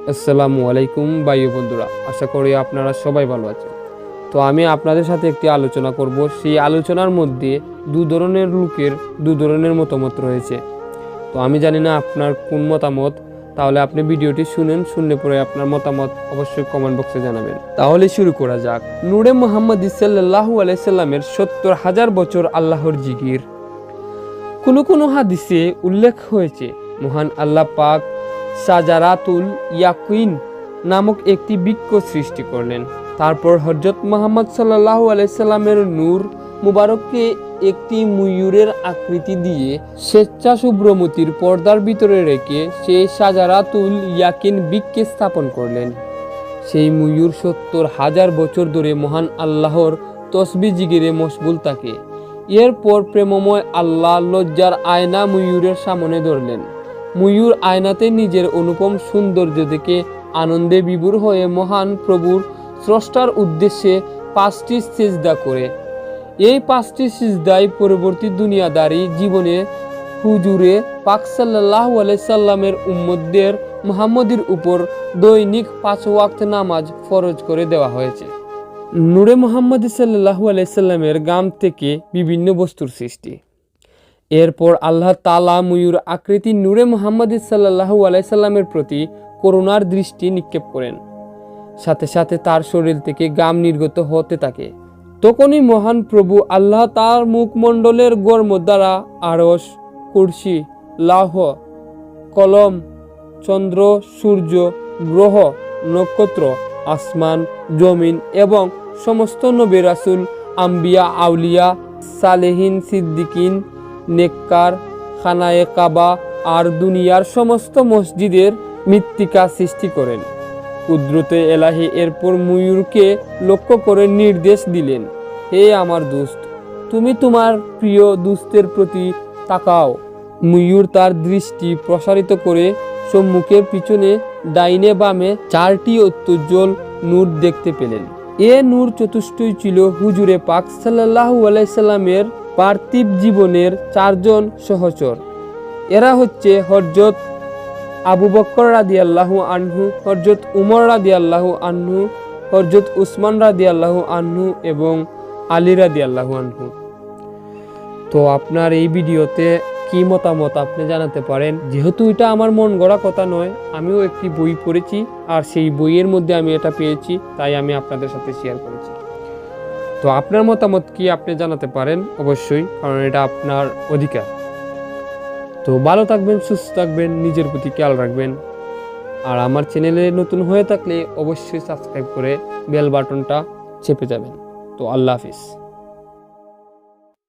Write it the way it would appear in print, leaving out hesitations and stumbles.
আসসালামু আলাইকুম ভাই বন্ধুরা, আশা করি আপনারা সবাই ভালো আছেন। তো আমি আপনাদের সাথে একটি আলোচনা করব। সেই আলোচনার মধ্যে দু ধরনের লোকের দু ধরনের মতামত রয়েছে। তো আমি জানি না আপনার কোন মতামত, তাহলে আপনি ভিডিওটি শুনলে পরে আপনার মতামত অবশ্যই কমেন্ট বক্সে জানাবেন। তাহলে শুরু করা যাক। নূরে মুহাম্মদ সাল্লাল্লাহু আলাইহি সাল্লামের ৭০,০০০ বছর আল্লাহর জিকির। কোনো হাদিসে উল্লেখ হয়েছে, মহান আল্লাহ পাক শাজারাতুল ইয়াকিন নামক একটি বৃক্ষ সৃষ্টি করলেন। তারপর হযরত মুহাম্মদ সাল্লাল্লাহু আলাইহি সাল্লামের নূর মুবারককে একটি ময়ূরের আকৃতি দিয়ে স্বেচ্ছাশুভ্রমতির পর্দার ভিতরে রেখে সেই শাজারাতুল ইয়াকিন বৃক্ষে স্থাপন করলেন। সেই ময়ূর ৭০,০০০ বছর ধরে মহান আল্লাহর তসবিহ জিকিরে মশগুল থাকে। এরপর প্রেমময় আল্লাহ লজ্জার আয়না ময়ূরের সামনে ধরলেন। ময়ূর আয়নাতে নিজের অনুপম সৌন্দর্য দেখে আনন্দে বিভোর হয়ে মহান প্রভুর স্রষ্টার উদ্দেশ্যে ৫টি সিজদা করে। এই ৫টি সিজদায় পরবর্তী দুনিয়াদারি জীবনে হুজুরে পাক সাল্লাল্লাহু আলাইহি সাল্লামের উম্মতদের মুহাম্মদের উপর দৈনিক ৫ ওয়াক্ত নামাজ ফরজ করে দেওয়া হয়েছে। নূরে মুহাম্মদ সাল্লাল্লাহু আলাইহি সাল্লামের গাম থেকে বিভিন্ন বস্তুর সৃষ্টি। এরপর আল্লাহ তাআলা ময়ূর আকৃতি নূরে মুহাম্মদ সাল্লাল্লাহু আলাইহি সাল্লামের প্রতি করুণার দৃষ্টি নিক্ষেপ করেন। সাথে সাথে তার শরীর থেকে গাম নির্গত হতে থাকে। তখনই মহান প্রভু আল্লাহ তার মুখমণ্ডলের গর্ম দ্বারা আরশ, কুরসি, লৌহ, কলম, চন্দ্র, সূর্য, গ্রহ, নক্ষত্র, আসমান, জমিন এবং সমস্ত নবী রাসূল, আম্বিয়া, আউলিয়া, সালেহিন, সিদ্দিকিন, নেককার, খানায়ে কাবা আর দুনিয়ার সমস্ত মসজিদের মৃত্তিকা সৃষ্টি করেন। কুদরতে এলাহি এরপর ময়ূরকে লক্ষ্য করে নির্দেশ দিলেন, হে আমার দোস্ত, তুমি তোমার প্রিয় দোস্তের প্রতি তাকাও। ময়ূর তার দৃষ্টি প্রসারিত করে সম্মুখে পিছনে ডাইনে বামে 4টি অত্যুজ্জ্বল নূর দেখতে পেলেন। এ নূর চতুষ্টয় ছিল হুজুরে পাক সাল্লাল্লাহু আলাইহি সাল্লামের পার্থিব জীবনের 4 জন সহচর। এরা হচ্ছে হযরত আবু বকর রাদিয়াল্লাহু আনহু, হযরত উমর রাদিয়াল্লাহু আনহু, হযরত উসমান রাদিয়াল্লাহু আনহু এবং আলী রাদিয়াল্লাহু আনহু। তো আপনার এই ভিডিওতে কি মতামত আপনি জানাতে পারেন। যেহেতু এটা আমার মন গড়া কথা নয়, আমিও একটি বই পড়েছি আর সেই বইয়ের মধ্যে আমি এটা পেয়েছি, তাই আমি আপনাদের সাথে শেয়ার করেছি। তো আপনার মতামত কি আপনি জানাতে পারেন অবশ্যই, কারণ এটা আপনার অধিকার। তো ভালো থাকবেন, সুস্থ থাকবেন, নিজের প্রতি খেয়াল রাখবেন। আর আমার চ্যানেলে নতুন হয়ে থাকলে অবশ্যই সাবস্ক্রাইব করে বেল বাটনটা চেপে যাবেন। তো আল্লাহ হাফিজ।